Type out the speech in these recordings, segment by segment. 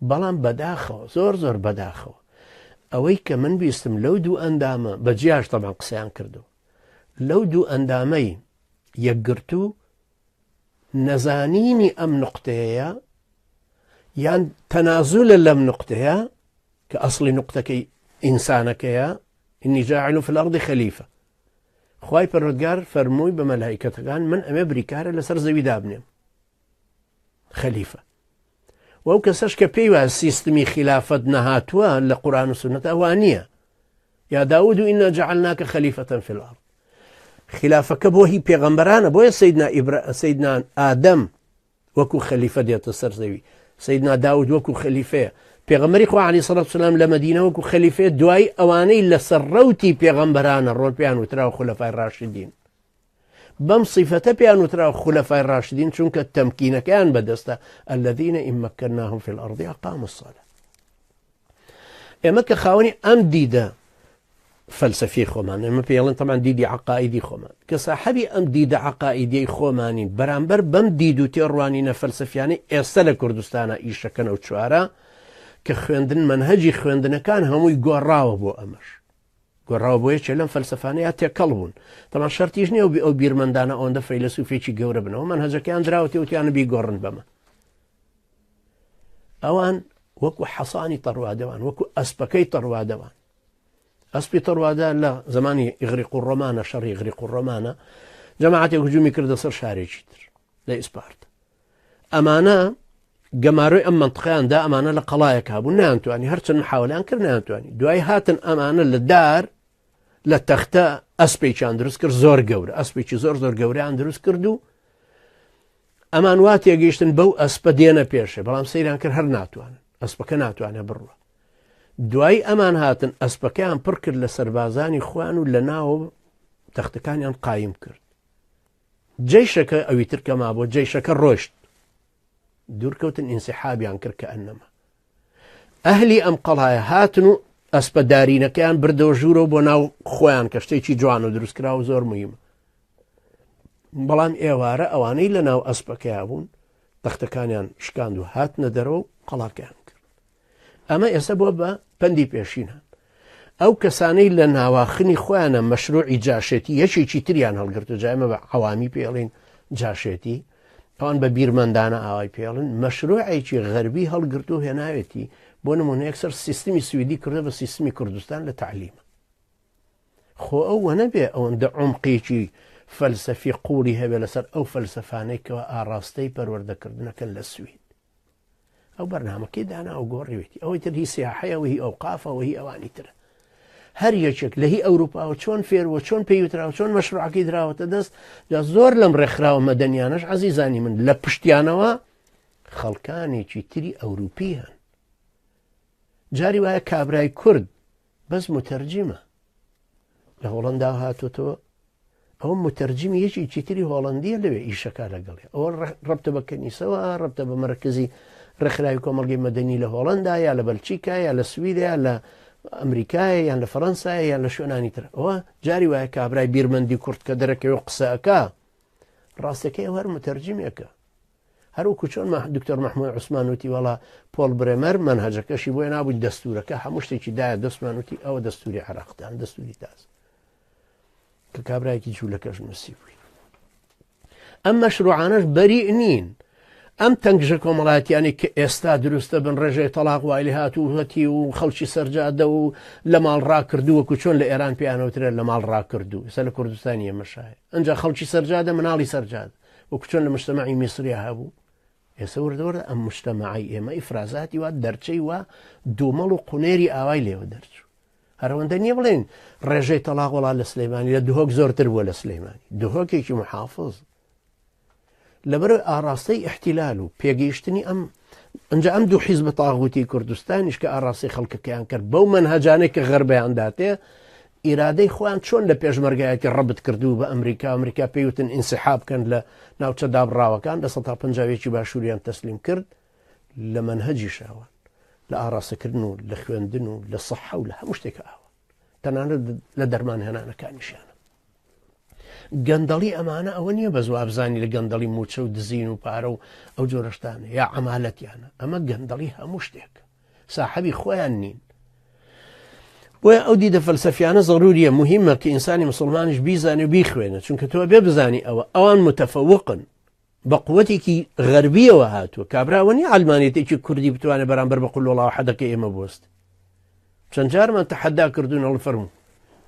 بەڵام بەداخەوە زۆر بەداخەوە ئەوەی کە من بیستم لەو دوو ئەندامە بەجیاش تەبان قسەیان کردو لەو دوو ئەندامەی یەکگرتو نەزانینی ئەم نقطەیە یان تەنازولە لەم نقطەیە کە ئەسڵی نقطەکەی ئینسانەکەیە ئینی جاعل فی الأرض خەلیفە خوای پەروەردگار فەرمووی بە مەلایکەتەکان من ئەمێ بریکارە لەسەر زەوی دابنێم خەلیفە وەو کەسەش کە پێی وایە سیستمی خلافەت نەهاتووە لە قورئان و سونەت ئەوان نییە یا داود ئینا جعلناکە خەلیفەتەن فی الأرض خلافەکە بۆ هی پێغەمبەرانە بۆیە سەیدنا ئادەم وەکو خەلیفە دێتە سەر زەوی سەیدنا داود وەکو خەلیفەیە پێغەمبەری خوا عەلەیهی سەڵات وسەلام لە مەدینە وەکو خەلیفەیە دوای ئەوانەی لەسەر ڕەوتی پێغەمبەرانە ڕۆڵ پێیان وتراوە خولەفای ڕاشدین بەم صیفەتە پێیان وتراوە خولەفای ڕاشدین چونکە تەمکینەکەیان بەدەستە الذین ئین مەکەناهم فی الأرض ئەقاموا الصلاة ئێمە کە خاوەنی ئەم دیدە فەلسەفی خۆمان ئێمە پێڵێن تەمان دیدی عەقائیدی خۆمان کە ساحەبی ئەم دیدە عەقائیدیەی خۆمانین بەرامبەر بەم دید و تێڕوانینە فەلسەفیانەی ئێستا لە کوردستانە ئیشەکەن ئەو چوارە کە خوێندن منهەجی خوێندنەکان هەمووی گۆڕاوە بۆ ئەمەش گۆڕاوە بۆ یەکێ لەم فەلسەفانەیە تێکەڵ بوون تەمان شەرتیش نییە ئەو بیرمەندانە ئەوەندە فەیلسوفێکی گەورە بنەوە منهەجەکەیان دراوەتێ وتیانە بیگۆڕن بەمە ئەوان وەکو حەسانی تەڕوادەوان وەکو ئەسپەکەی تەڕوادەوان ئەسپی تەڕوادە لە زمانی ئیغریق و ڕۆمانە شەڕی ئیغریق و ڕۆمانە جەماعەتێک هجوومی کردە سەر شارێکی تر لە ئیسپارتە ئەمانە گەماروی ئەم منطقەیاندا ئەمانە لە قەڵایەک هەبوون نەیانتوانی هەرچەند محاوەلیان کرد نەیانتوانی دوای هاتن ئەمانە لە دار لە تەختە ئەسپێکیان دروست کرد زۆر گەورە ئەسپێکی زۆر گەورەیان دروست کرد و ئەمان وا تێگەیشتن بەو ئەسپە دێنە پێشێ بەڵام سەیران کرد هەر ناتوانن ئەسپەکە ناتوانێت بڕوە دوای ئەمان هاتن ئەسپەکەیان پڕ کرد لە سەربازانی خوان و لە ناوە تەختەکانیان قایم کرد جەیشەکە ئەوی ترکە ما بۆ جەیشەکە ڕۆشت دوورکەوتن ئینسیحابیان کرد کە ئەنەما ئەهلی ئەم قەڵایە هاتن و ئەسپەدارینەکەیان بردەوە ژوورەوە بۆ ناو خۆیان کە شتێکی جوان و دروستکرا و زۆر مهمە بەڵام ئێوارە ئەوانەی لە ناو ئەسپەکەیا بوون تەختەکانیان شکاند و هاتنە دەرەوە و قەڵاکەیان کرد ئەمە ئێستا بۆ بە پەندی پێشینان ئەو کەسانەی لە ناواخنی خۆیانە مەشروعی جاشێتی یەکێکی تریان هەڵگرت و جایمە بە عەوامی پێڵین جاشێتی ئەوان بە بیرمەندانە ئاوای پێڵن مەشروعێکی غەربی هەڵگرت و هێناوێتی بۆ نمونە یەکسەر سیستمی سویدی کردە بە سیستمی کوردستان لە تعلیمە خۆ ئەوە نەبێ ئەوەندە عمقێکی فەلسەفی قوڵی هەبێ لەسەر ئەو فەلسەفانەی کەەوە ئاڕاستەی پەروەردەکردنەکەن لە سوید ئەو بەرنامەکەی دانا و گۆڕیوێتی ئەوەی تر هی سیاحەیە و هی ئەوقافە و هی ئەوانی ترە هەر یەکێک لە هی ئەوروپاوە چۆن فێروە چۆن پێیوتراوە چۆن مەشروعەکەی دراوەتە دەست جا زۆر لەم ڕێکخراوە مەدەنیانەش عەزیزانی من لە پشتیانەوە خەڵکانێکی تری ئەوروپی هەن جاری وایە کابرای کورد بەس متەرجمە لە هۆڵەندا هاتوتەوە ئەوە متەرجمی یەکێکی تری هۆڵەندیە لەوێ ئیشەکە لەگەڵێ ئەوە ڕەبتە بە کەنیسەوە ڕەبتە بە مەرکزی ڕێکخراوی کۆمەڵگەی مەدەنی لە هۆڵەندا یا لە بەلچیکا یا لە سویدیا لە ئەمریکایە یان لە فەڕەنسایە یان لە شوێنانی تر ئەوە جاری وایە کابرای بیرمەندی کورد کە دەرەکەوێ قسەکە ڕاستەکەی هەر متەرجمێکە هەروکو چۆن دکتۆر مەحموود عوسمان وتی وەڵا پۆل برێمەر منهەجەکەشی بۆیە نابووی دەستورەکە هەموو شتێکی دایە دەستمان وتی ئەوە دەستوری عێراقدان دەستوری تاز کە کابرایەکی جوولەکەش نووسی بووی ئەم مەشروعانەش بەریء نین ئەم تەنگژە کۆمەڵایەتیانی کە ئێستا دروستە بن ڕێژەی تەلاق وایلی هاتووهەتی و خەڵکی سەرجادە و لە ماڵ ڕاکردووەکو چۆن لە ئێران پێیانەوترێت لە ماڵ ڕاکردوو ئێستا لە کوردستانی ئێمەشایە ئەنجا خەڵکی سەرجادە مناڵی سەرجاد وەکو چۆن لە مجتەمەعی میسریا هەبوو ئێستا وردەوەرە ئەم مجتەمەعی ئێمە ئیفرازاتی وا دەرچەی وا دوومەڵ و قونێری ئاوای لێوە دەرچوو هەرەوەندە نییە بڵێن ڕێژەی تەلاق وڵا لە سلەیمانی لە دهۆک زۆرتر بووە لە سلەیمانی دهۆکێکی محافظ لەبەر ئاڕاستەی احتیلال و پێگەیشتنی ئەنجا ئەم دوو حیزب تاغوتی کوردستانیش کە ئاڕاستی خەڵکەکەیان کرد بەو منهەجانەی کە غەربیان داتێ ئیرادەی خۆیان چۆن لە پێشمەرگایەتی ڕەبت کردو بە ئەمریکا پێیوتن ئینسحاب بکەن لە ناوچە دابڕاوەکان لە 150 باشووریان تەسلیم کرد لە منهەجی شاوان لە ئاڕاستەکردن و لە خوێندن و لە سەحە و لە هەموو شتێک ئاوە تەنانەت لە دەرمان هێنانەکانیشیانە گەندەڵی ئەمانە ئەوە نییە بە زوو بزانی لە گەندەڵی موچە و دزین و پارە و ئەو جۆرەشتانە یا عەمالەتیانە، ئەمە گەندەڵی هەموو شتێک ساحەبی خۆیان نین. بۆیە ئەو دیدە فەلسەفیانە ضروریە، مهمە کە ئینسانی مسلمانیش بیزانێ و بیخوێنە، چونکە تۆ بێ بزانی ئەوان متەفەوقن بە قووەتێکی غەربیەوە هاتووە. کابراوە نیە ئەلمانیەتێکی کوردی بتوانێت بەرامبەر بە قولوڵاو حەدەکەی ئێمە بوەست. چەند جارمان تەحەدا کردوون هەڵ فەرموو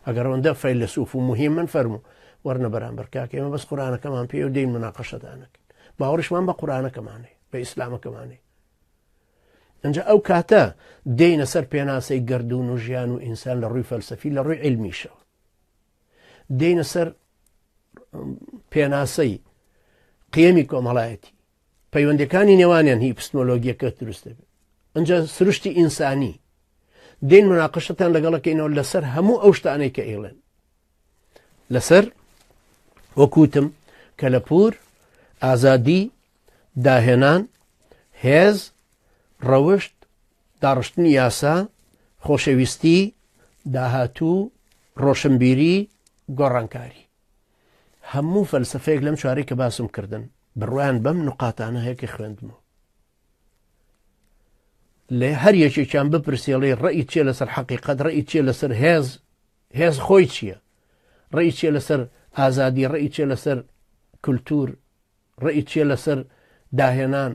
ئەگەر ئەوەندە فەیلسوف و مهمن فەرموو وەرنە بەرامبەر کاکە ئێمە بەس قورئانەکەمان پێ و دەین مناقەشەدانەکەین، باوەڕیشمان بە قورئانەکەمانەیە، بە ئیسلامەکەمانەیە. ئەنجا ئەو کاتە دێینە سەر پێناسەی گەردوون و ژیان و ئینسان لە ڕووی فەلسەفی لە ڕووی عیلمیشەوە، دێینە سەر پێناسەی قیەمی کۆمەڵایەتی، پەیوەندەکانی نێوانیان هی ئپیستمۆلۆژیەکە دروستە بێت. ئەنجا سروشتی ئینسانی دێن مناقەشەتان لەگەڵەکەینەوە لەسەر هەموو ئەو شتانەی کە ئێڵێن، لەسەر وەکوتم کەلەپور، ئازادی، داهێنان، هێز، ڕەوشت، داڕشتنی یاسا، خۆشەویستی، داهاتوو، ڕۆشنبیری، گۆڕانکاری. هەموو فەلسەفەیەک لەم چوارەی کە باسم کردن بڕوایان بەم نقاتانە هەیە کە خوێندمەوە. لێ هەر یەکێکیان بپرسێڵێ ڕەئی چیە لەسەر حەقیقەت، ڕەئی چیە لەسەر هێز خۆی چییە، ڕەئی چیە لەسەر ئازادی، ڕەئی چیە لەسەر کولتور، ڕەئی چیە لەسەر داهێنان،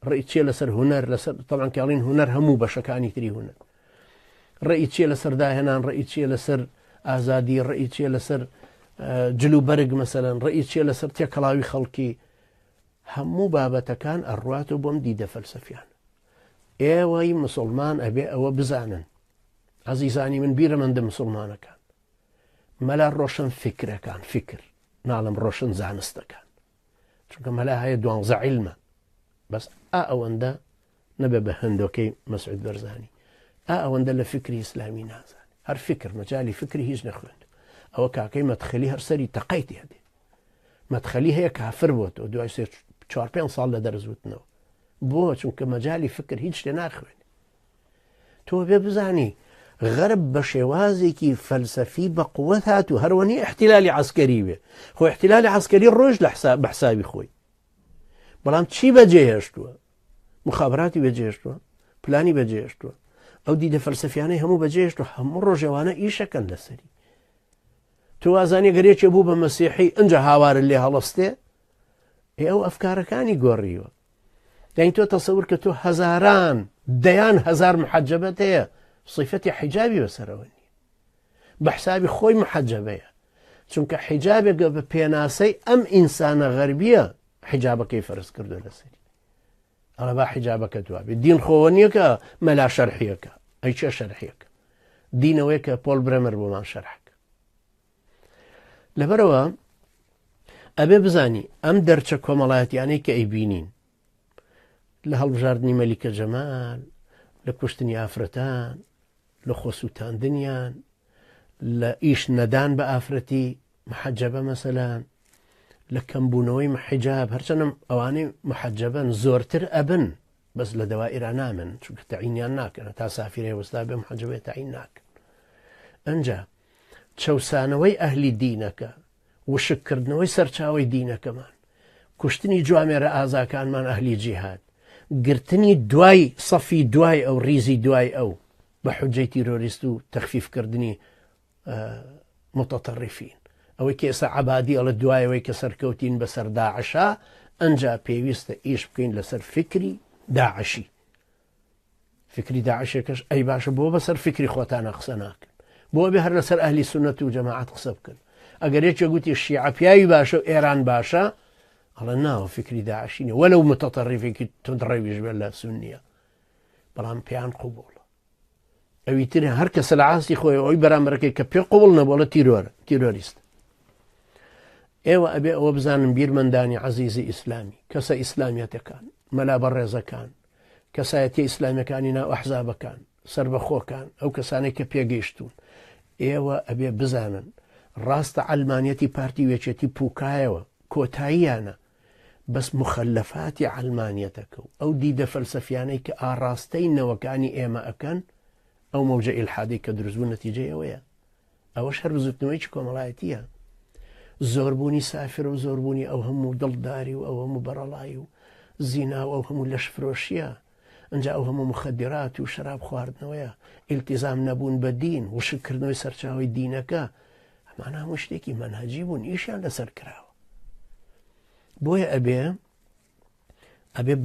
ڕەئی چیە لەسەر هونەر، لەسەر تەڵان کاڵین هونەر هەموو بەشەکانی تری هونەر، ڕەئی چیە لەسەر داهێنان، ڕەئی چیە لەسەر ئازادی، ڕەئی چیە لەسەر جلوبەرگ مەسەلەن، ڕەئی چیە لەسەر تێکەڵاوی خەڵکی. هەموو بابەتەکان ئەڕواتەوە بۆم دیدە فەلسەفیان. ئێوەی مسلمان ئەبێ ئەوە بزانن، عەزیزانی من بیرەمەندە مسلمانەکان، مەلا ڕۆشن فکرەکان، فکر ناڵم ڕۆشن زانستەکان، چونکە مەلا هەیە 12 عیلمە، بەس ئەوەندە نەبێ بە هەندۆکەی مەسعود بەرزانی، ئەوەندە لە فکری ئیسلامی نازانێت، هەر فکر مەجای فکری هیچ نەخوێند. ئەوە کاکەی مەدخەلی هەر سەری تەقەی تێدێ، مەدخەلی هەیە کافر بۆتەوە دوای 4-5 ساڵ لە دەرزوتنەوە. بۆ چونکە مەجای فکر هیچ شتێ ناخوێن. تۆ بێ بزانی غەرب بە شێوازێکی فەلسەفی بە قووەت هاتوو، هەروەنی احتیلالی عەسکەری بێ، خۆ احتیلالی عەسکەری ڕۆژ بە حسابی خۆی، بەڵام چی بەجێهێشتووە؟ مخابراتی بەجێهێشتووە، پلانی بەجێهێشتووە، ئەو دیدە فەلسەفیانەی هەموو بەجێهێشتووە، هەموو ڕۆژێوانە ئیشەکەن لەسەری. تۆ وازانێ گەرێکێ بوو بە مەسیحی ئەنجا هاوارە لێ هەڵەستێ، ئەو ئەفکارەکانی گۆڕیوە. داین تۆ تەسەور کە تۆ هەزاران دەیان هەزار محەجەبەت هەیە، صیفەتی حیجابی بەسەرەوە نیە، بە حسابی خۆی محەجەبەیە، چونکە حیجابێکە بە پێناسەی ئەم ئینسانە غەربیە حیجابەکەی فەرز کردو لەسەری. ئەڵە با حیجابەکە دوابێت. دین خۆوە نییە کە مەلا شەرحیەکە، ئەی چێ شەرحیەکە؟ دینەوەی کە پۆل برەمەر بۆمان شەرحەکە. لەبەرەوە ئەبێ بزانی ئەم دەرچە کۆمەڵایەتیانەی کە ئەیبینین لە هەڵبژاردنی مەلیکە جەمال، لە کوشتنی ئافرەتان، لە خۆسووتاندنیان، لە ئیش نەدان بە ئافرەتی محەجەبە مەسەلەن، لە کەمبوونەوەی حیجاب، هەرچەندە ئەوانەی محەجەبەن زۆرتر ئەبن بەس لە دەوائیرە نامن، چونکە تەعینیان ناکەن، تا سافرەیە وەستا بێ محەجەبێ تەعین ناکەن. ئەنجا چەوسانەوەی ئەهلی دینەکە، وشکردنەوەی سەرچاوی دینەکەمان، کوشتنی جوامێرە ئازاکانمان ئەهلی جیهاد، گرتنی دوای سەفی دوای ئەو ریزی دوای ئەو بە حوجەی تیرۆریست و تەخفیفکردنی متەتەڕیفین، ئەوەی کە ئێستا عەبادی ئەڵە دوایەوەی کە سەرکەوتین بەسەر داعشا، ئەنجا پێویستە ئیش بکەین لەسەر فکری داعشی. فکری داعشێکەش ئەی باشە بۆ بەسەر فکری خۆتانە قسە ناکەن، بۆ بێ هەر لەسەر ئەهلی سونەت و جەماعەت قسە بکەن. ئەگەر یەکێک گوتی شیعە پیاوی باشە و ئێران باشە، ئەڵە ناوە فکری داعشی نیە، وەلەو متەتەڕیفێکی تندڕەویش بێت لە سونیە، بەڵام پێیان قوبوڵە. ئەوی تر هەر کەسە لە عاسی خۆی ئەوی بەرامبەرەکەی کە پێ قوبوڵ نەبووە تیرۆریست. ئێوە ئەبێ ئەوە بزانن بیرمەندانی عەزیزی ئیسلامی، کەسە ئیسلامیەتەکان، مەلا بەڕێزەکان، کەسایەتی ئیسلامیەکانی ناو ئەحزابەکان، سربەخۆکان، ئەو کەسانەی کە پێگەیشتون، ئێوە ئەبێ بزانن ڕاستە عەلمانیەتی پارتی وێچێتی پووکایەوە کۆتاییانە، بەس مخەلەفاتی عەلمانیەتەکە و ئەو دیدە فەلسەفیانەی کە ئاڕاستەی نەوەکانی ئێمە ئەکەن، ئەو مەوجە ئیلحادی کە دروستبوو نەتیجەی ئەوەیە. ئەوەش هەر بزوتنەوەیکی کۆمەڵایەتیە. زۆربوونی سافر و زۆربوونی ئەو هەموو دڵداری و ئەو هەموو بەرەڵای و زینا و ئەو هەموو لەش فرۆشیە، ئەنجا ئەو هەموو مخدرات و شراب خواردنەوەیە، ئیلتیزام نەبوون بە دین، وشکردنەوەی سەرچاوی دینەکە، ئەمانە هەموو شتێکی مەنهەجی بوون، ئیشیان لەسەر کراوە. بۆیە ئەبێ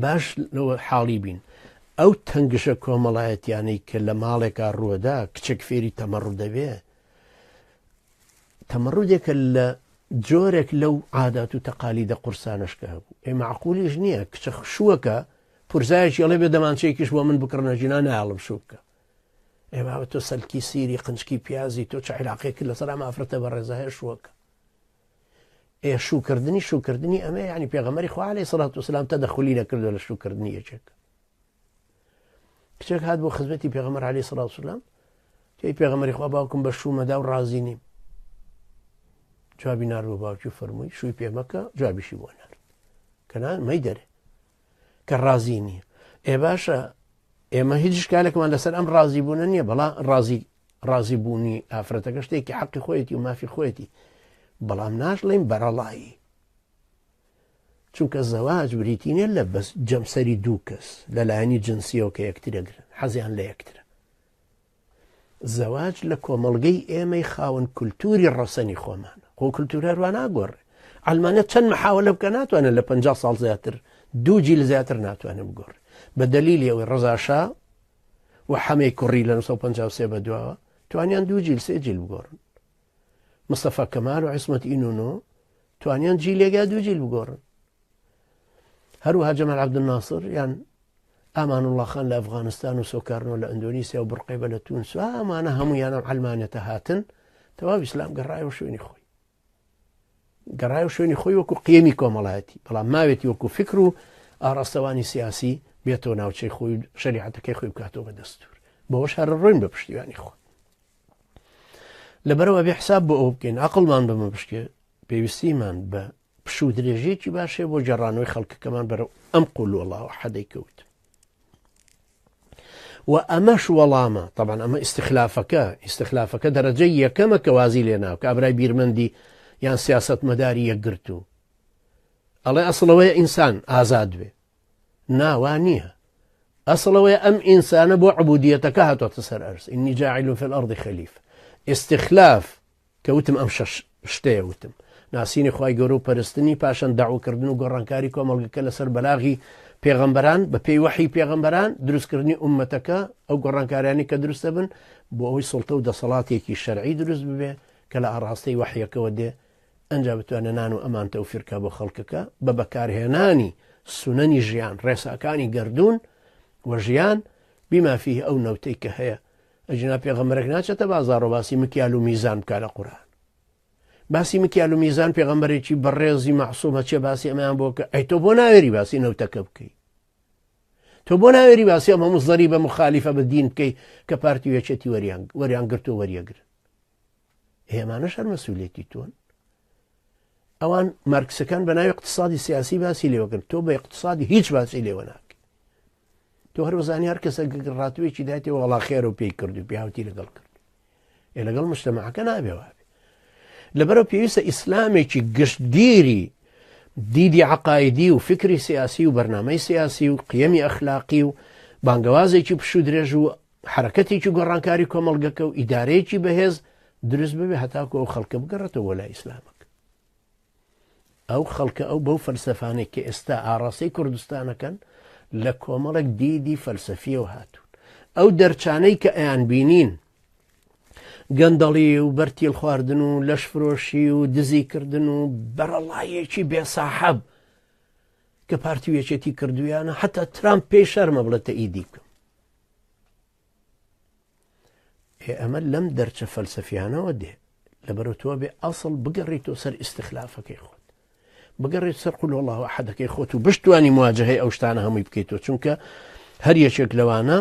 باش لەوە حاڵی بین. ئەو تەنگشە کۆمەڵایەتیانەی کە لە ماڵێکا ڕووەدا کچێک فێری تەمەڕوو دەبێ، تەمەڕودێکە لە جۆرێک لەو عادات و تەقالیدە قورسانشکە هەبوو. معقولیش نییە کچە شووەکە پورزایەکی ئەڵێ بێ دەمانچەیەکیش بۆ من بکڕنە ژینا نایڵم شوو بکە. ئێماوە تۆ سەلکی سیری قنچکی پیازی تۆ چ عیلاقێکی لەسەر ئەم ئافرەتە بە ڕێزە هەیە شووەکە. شووکردنی ئەمە یعنی پێغەمبەری خوا عەلەیهی سەڵات وسەلام تەدەخولی نەکردووە لە شووکردنی یەکێک. کچێک هات بۆ خزمەتی پێغەمبەر عەلەیهی سەڵات وسەلام، تێی پێغەمبەری خوا باوکم بە شوو مەدا و ڕازی نیم. جوابی ناردووە باوکی و فەرمووی شووی پێ مەکە، جوابیشی بۆ نارد کەنان مەی دەرێ کە ڕازی نییە. باشە ئێمە هیچ شکالێکمان لەسەر ئەم ڕازی بوونە نییە، بەڵا ڕازی بوونی ئافرەتەکە شتێکی حەقی خۆیەتی و مافی خۆیەتی، بەڵام ناشڵێن بەرەڵایی، چونکە زەواج بریتینە لە بەس جەمسەری دوو کەس لەلایەنی جنسیەوە کە یەکترەگرن حەزیان لە یەکترە. زەواج لە کۆمەڵگەی ئێمەی خاوەن کولتوری ڕەسەنی خۆمانە، خۆ کولتورە ڕوا ناگۆڕێ. ئەلمانیا چەند مەحاولە بکە ناتوانێت لە 50 ساڵ زیاتر 2 جیل زیاتر ناتوانێت بگۆڕێ، بە دەلیلی ئەوەی ڕەزا شا و حەمەی کوڕی لە 1953 بەدواوە توانیان 2 جیل 3 جیل بگۆڕن. مستەفا کەمال و عیسمەت ئینونۆ توانیان جیلێکا 2 جیل بگۆڕن. هەروەها جەمال عەبدولناسر یان ئامان الله خان لە ئەفغانستان و سۆکارنەوە لە ئەندۆنیسیا و بڕقەیبە لە تونس، ئەمانە هەموویانە عەلمانیەتە هاتن، تەواو ئیسلام گەڕایەوە شوێنی خۆی، گەڕایەوە شوێنی خۆی وەکو قیەمی کۆمەڵایەتی، بەڵام ماوێتی وەکو فکر و ئاڕاستەوانی سیاسی بێتەوە ناوچەی خۆی و شەریعەتەکەی خۆی بکاتەوە بە دەستور، بەوەش هەر ڕۆین بە پشتیوانی خۆ. لەبەرەوە بێ حساب بۆ ئەو بکەین عەقڵمان بەمە بشکێ، پێویستیمان بە پشوو درێژێکی باشێ بۆ جێڕانەوەی خەڵکەکەمان بەرەو ئەم قول والله ئەحەدەی کەوت. و ئەمەش وەڵامە، طبعا ئەمە ئیستخلافەکە دەرەجەی یەکەمە کە وازی لێ ناو کە ئابرای بیرمەندی یان سیاست مەداری یەکگرت و ئەڵێ ئەسڵەوەی ئینسان ئازاد بێ، ناوان نییە، ئەسڵەوەی ئەم ئینسانە بۆ عبودیەتەکە هاتوۆتە سەر ئەرز، ئینی جاعیل فی الأرض خەلیفە. استخلاف کەوتم ئەم شتەیە وتم، ناسینی خوای گەورە و پەرستنی، پاشان داعوکردن و گۆڕانکاری کۆمەڵگەکە لەسەر بەلاغی پێغەمبەران بە پێی وەحی پێغەمبەران، دروستکردنی ئومەتەکە ئەو گۆڕانکاریانی کە دروستە بن بۆ ئەوەی سڵتە و دەسەڵاتێکی شەرعی دروست ببێ کە لە ئاڕاستەی وەحیەکەوە دێ، ئەنجا بتوانە نان و ئەمان تەوفیرکە بۆ خەڵکەکە بە بەکارهێنانی سونەنی ژیان، ڕێساکانی گەردوون و ژیان بیما فیه ئەو نەوتەی کە هەیە. ئەجنا پێغەمبەرێک ناچێتە بازاڕ و باسی مکیال و میزان بکە لە قورئان، باسی مکیال و میزان پێغەمبەرێکی بەڕێزی مەعسوومە چێ باسی ئەمەیان بۆ کە ئەی تۆ بۆ ناوێری باسی نەوتەکە بکەی، تۆ بۆ ناوێری باسی ئەم هەموو زەریبە مخالیفە بە دین بکەی کە پارتی وێچێتی وەریان گرت و وەریەگرن. هێمانەش هەر مەسئولێتی تۆن. ئەوان مارکسەکان بە ناوی اقتصادی سیاسی باسی لێوەکرد، تۆ بە اقتصادی هیچ باسی لێوە ناکەی. تۆ هەر وەزانی هەر کەسە ڕاتوێکی دایەوە وەڵا خێر و پێی کرد و پیاوتی لەگەڵ کرد، لەگەڵ مجتەمەعەکە نابێەوە. لەبەرەوە پێویستە ئیسلامێکی گشتگیری دیدی عقایدی و فکری سیاسی و بەرنامەی سیاسی و قیەمی ئەخلاقی و بانگەوازێکی پشوو درێژ و حرەکەتێکی گۆڕانکاری کۆمەڵگەکە و ئیدارەیەکی بەهێز دروست ببێ هەتاکو ئەو خەڵکە بگەڕێتەوە لای ئیسلامەکە. ئەو خەڵکە ئەو بەو فەلسەفانێک کە ئێستا ئاڕاستەی کوردستانەکەن لە کۆمەڵێک دیدی فەلسەفیەوە هاتوون. ئەو دەرچانەی کە ئەیان بینین گەندەڵی و بەرتیل خواردن و لەشفرۆشی و دزیکردن و بەرەڵایەکی بێساحەب کە پارتی وێچێتی کردویانە، حتا ترامپ پێی شەرمە بڵێت ئیدی بکەم. ئەمە لەم دەرچە فەلسەفیانەوە دێ، لەبەرەوە تۆ بێ ئەسڵ بگەڕیتەوە سەر ئیستخلافەکەی خۆت، بگەڕێت سەر قول والله ئەحەدەکەی خۆت و بشتوانی مواجهەی ئەو شتانە هەمووی بکەیتەوە، چونکە هەر یەکێک لەوانە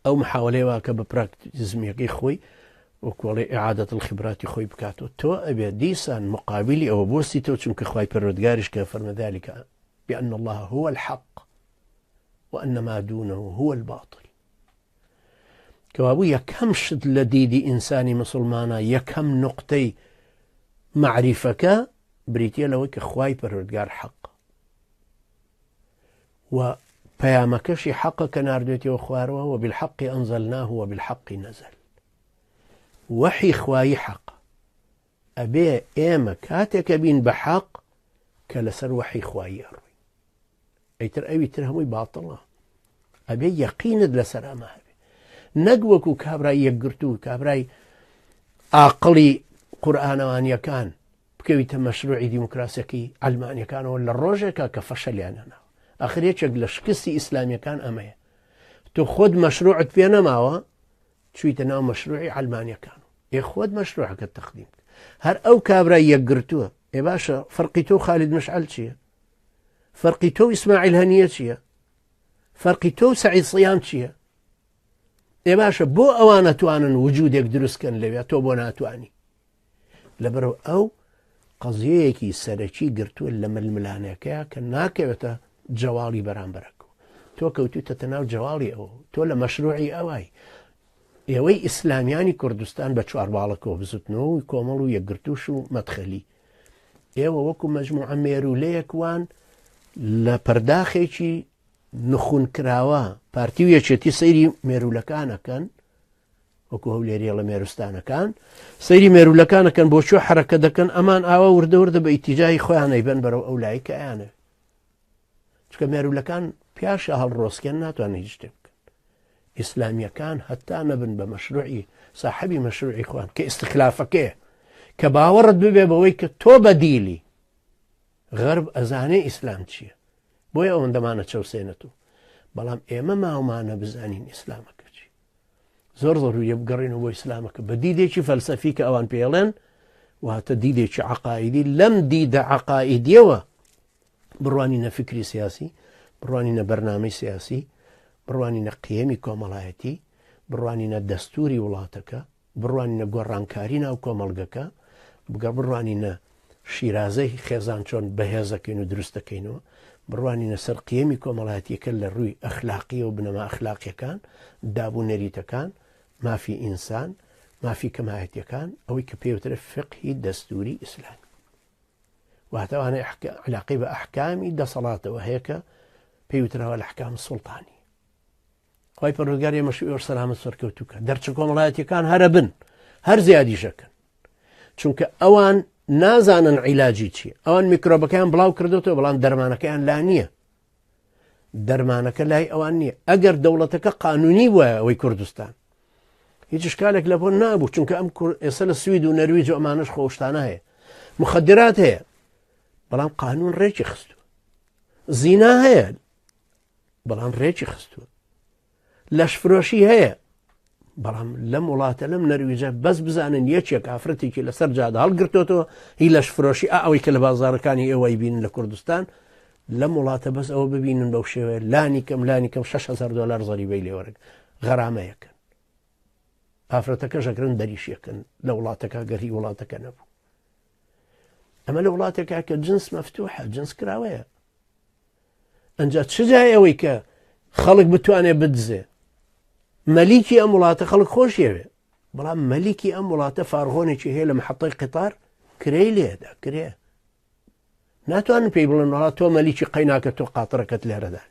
ئەو محاولەیە کە بە پراکتیزمیەکەی خۆی وەکوڵێ ئعادەت الخبراتی خۆی بکاتەوە، تۆ ئەبێ دیسان مقابلی ئەوە بۆستیتەوە، چونکە خوای پەروەردگاریش کە فەرمە ذلك بأن الله هو الحق وأن ما دونه هو الباطل. کەوابوو یەکەم شت لە دیدی ئینسانی مسلمانە، یەکەم نقطەی معریفەکە بریتە لەوەی کە خوای پەروەردگار حەق و پەیامەکەشی حەقە کە ناردوێتەوە خوارەوە و بالحەق ئەنزەلناه و بالحەق نەزەل وحی خوایی حەق ئەبێ ئێمە کاتێکە بین بە حەق کە لەسەر وحی خوایی ئەڕووی ئەیتر ئەوی تر هەمووی باتڵە ئەبێ یەقینت لەسەر ئەمە هەبێ نەک وەکو کابرای یەکگرتوو کابرای عاقڵی قورئانەوانیەکان بکەویتە مەشروعی دیموکراسیەکەی ئەلمانیەکانەوە لە ڕۆژێکە کە فەشەلیان هەنا ئاخر یەکێک لە شکستی ئیسلامیەکان ئەمەیە تۆ خۆت مەشروعت پێ نەماوە چوویتە ناو مەشروعی ئەلمانیەکان ئێ خۆت مەشروعەکەت تەقدیم هەر ئەو کابرای یەکگرتووە ئێ باشە فەرقی تۆ خالید مشعل چییە فەرقی تۆ ئیسماعیل هەنیە چییە فەرقی تۆ سەعید سیام چییە ئێ باشە بۆ ئەوانە توانن وجودێک دروستکەن لەوێ تۆ بۆ ناتوانی لەبەرەوە ئەو قەزیەیەکی سەرەکی گرتووە لە ململانەکەیە کە ناکەوێتە جەواڵی بەرامبەرەکە تۆ کەوتوتە ناو جەواڵی ئەوە تۆ لە مەشروعی ئەوای ئێوەی ئیسلامیانی کوردستان بە چوارباڵەکەوە بزوتنەوە و کۆمەڵ و یەکگرتوش و مەدخەلی ئێوە وەکو مەجموعە مێرولەیەکوان لە پەرداخێکی نخونکراوە پارتی و یەکێتی سەیری مێرولەکانەکەن وەکو هەولێریە لە مێروستانەکان سەیری مێرولەکانەکەن بۆ چۆ حرەکە دەکەن ئەمان ئاوا وردەوردە بە ئیتیجای خۆیان ئەیبەن بەرەو ئەو لایکەیانە چکە مێرولەکان پیاشە هەڵڕۆسکێن ناتوانێت هیچ شتێک بکەن ئیسلامیەکان هەتا نەبن بە مەشروعی ساحەبی مەشروعی خۆیان کە ئیستیخلافەکەیە کە باوەڕت ببێ بەوەی کە تۆ بەدیلی غەرب ئەزانێ ئیسلام چییە بۆیە ئەوەندەمانە چەوسێنێتەوە بەڵام ئێمە ماوەمانە بزانین ئیسلامەکە چی زۆر ضروریە بگەڕێنەوە بۆ ئیسلامەکە بە دیدێکی فەلسەفی کە ئەوان پێڵێن واتە دیدێکی عەقائیدی لەم دیدە عەقائیدیەوە بڕوانینە فکری سیاسی بڕوانینە بەرنامەی سیاسی بڕوانینە قیەمی کۆمەڵایەتی بڕوانینە دەستوری وڵاتەکە بڕوانینە گۆڕانکاری ناو کۆمەڵگەکە بڕوانینە شیرازەی خێزان چۆن بەهێزەکەین و دروستەکەینەوە بڕوانینە سەر قیەمی کۆمەڵایەتیەکە لە ڕووی ئەخلاقی و بنەما ئەخلاقیەکان دابوو نەریتەکان مافی ئینسان مافی کەمایەتیەکان ئەوەی کە پێوترە فقهی دەستوری ئیسلامی واتەوانە علاقەی بە ئەحکامی دەسەڵاتەوە هەیە کە پێوترەوە لە ئەحکام سوڵتانی خی پەروەردگار ئێمەشی ئێوە سەلامەت سەرکەوتووکە دەرچە کۆمەڵایەتیەکان هەرە بن هەر زیادیشەکەن چونکە ئەوان نازانن عیلاجی چیە ئەوان میکرۆبەکەیان بڵاو کردوتەوە بەڵام دەرمانەکەیان لا نییە دەرمانەکە لای ئەوان نییە ئەگەر دەوڵەتەکە قانونی وایە ئەوەی کوردستان هیچ شکالێک لە بۆ نابوو چونکە ئەم ئێستا لە سوید و نەرویج و ئەمانەش خۆشتانە هەیە مخدرات هەیە بەڵام قانون ڕێکی خستووە زینا هەیە بەڵام ڕێکی خستووە لەشفرۆشی هەیە بەڵام لەم وڵاتە لەم نەرویجە بەس بزانن یەکێک ئافرەتێکی لەسەر جادە هەڵگرتوتەوە هی لەشفرۆشی ئەوەی کە لە بازاڕەکانی ئێوەی بینن لە کوردستان لەم وڵاتە بەس ئەوە ببینن بەو شێوەیە لانی کەم 6,000 دلار زەریبەی لێوەرگ غەرامەیەکەن ئافرەتەکە ژەگرن دەریشیەکەن لە وڵاتەکە گەری وڵاتەکە نەبوو ئەمە لە وڵاتێکا کە جنس مەفتوحە جنس کراوەیە ئەنجا چ جای ئەوەی کە خەڵک بتوانێت بدزێ مەلیکی ئەم وڵاتە خەڵک خۆشیەوێ بەڵام مەلیکی ئەم وڵاتە فارغۆنێکی هەیە لە محەتەی قیتار کرێی لێدا کرێ ناتوانن پێی بڵێن وڵات تۆ مەلیکی قەیناکە تۆ قاتڕەکەت لێرەدان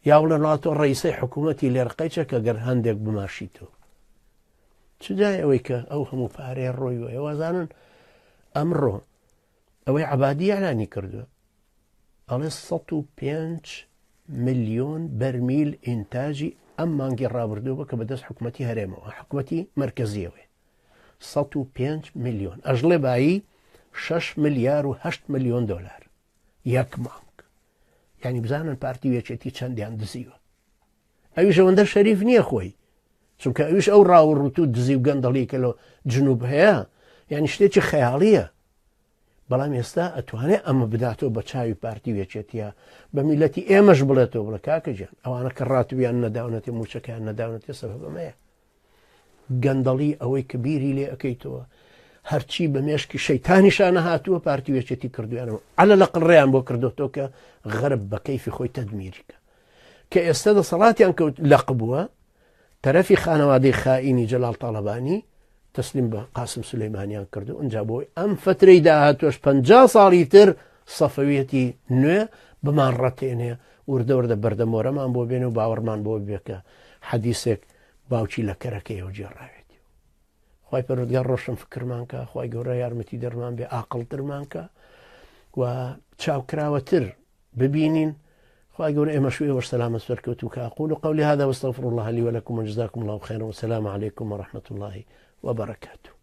یا بڵێن وڵات تۆ ڕئیسەی حکوومەتی لێرقەیچە کە گەر هەندێک بماشیتەوە چ جای ئەوەی کە ئەو هەموو پارەیە ڕۆی وە ئێوەزانن ئەمڕۆ ئەوەی عەبادی ئەعلانی کردووە ئەڵێ 105 ملیۆن بەرمیل ئینتاجی ئەم مانگی ڕابردووە بە کە بەدەست حکوومەتی هەرێمەوە حکوومەتی مەرکەزیەوەی 105 ملیۆن ئەژڵێ بایی 6 ملیار و 8 ملیۆن دلار یەک مانگ یعنی بزانن پارتی وێچێتی چەندیان دزیوە ئەویش ئەوەندە شەریف نییە خۆی چونکە ئەویش ئەو ڕاوڕوت و دزی و گەندەڵی کە لە جنوب هەیە یعنی شتێکی خەیاڵیە بەڵام ئێستا ئەتوانێت ئەمە بداتەوە بە چاوی پارتی وێچێتیە بە میلەتی ئێمەش بڵێتەوە بڵە کاکە گیان ئەوانە کە ڕاتویان نەداونەتێ موچەکەیان نەداونەتێ سەبەبەمەیە گەندەڵی ئەوەی کە بیری لێ ئەەکەیتەوە هەرچی بە مێشکی شەیتانیشانە هاتووە پارتی وێچێتی کردویانەوە عەلە لە قڕێیان بۆ کردوتەوە کە غەرب بە کەیفی خۆی تەدمیریکە کە ئێستا دەسەڵاتیان کەوت لەق بووە تەرەفی خانەوادەی خائینی جەلال تاڵەبانی تەسلیم بە قاسم سولەیمانیان کردو ئەنجا بۆی ئەم فترەی داهاتوەش 50 ساڵی تر سەفەویەتی نوێ بمان ڕەتێنێ وردە وردە بەردەمۆرەمان بۆ بێنێ و باوەڕمان بۆ بێکە حەدیسێک باوکی لە کەرەکەیەوە جێڕاوێتی خی پەروەردگار ڕۆشن فکرمان کە خی گەورە یارمەتی دەرمان بێ عاقڵترمان کە و چاوکراوەتر ببینین خی گەورە ئێمە شوێ وەسەلامە سەرکەوتو کە أقول قولي هذا واستغفر الله لي ولكم وجزاكم الله خيرا والسلام عليكم ورحمة الله وبركاته.